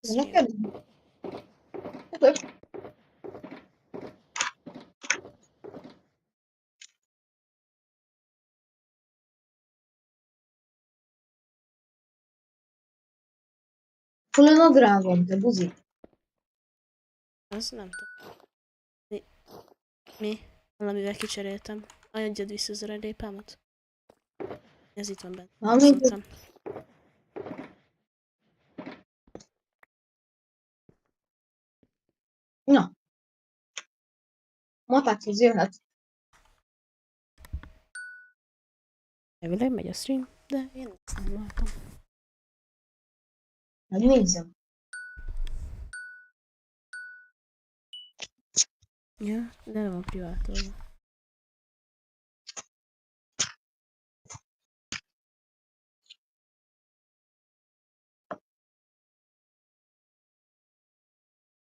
stream. Neked? Hol a nadrágom, te buzi? Az nem tudom. Mi? Valamivel kicseréltem. Adjad vissza az örelépámat. Ez itt van benne. Amit Szóltam. Na. Matákhoz jöhet. Elvileg megy a stream, de én ezt nem látom. Megnézem. Ja, de nem van privátolva.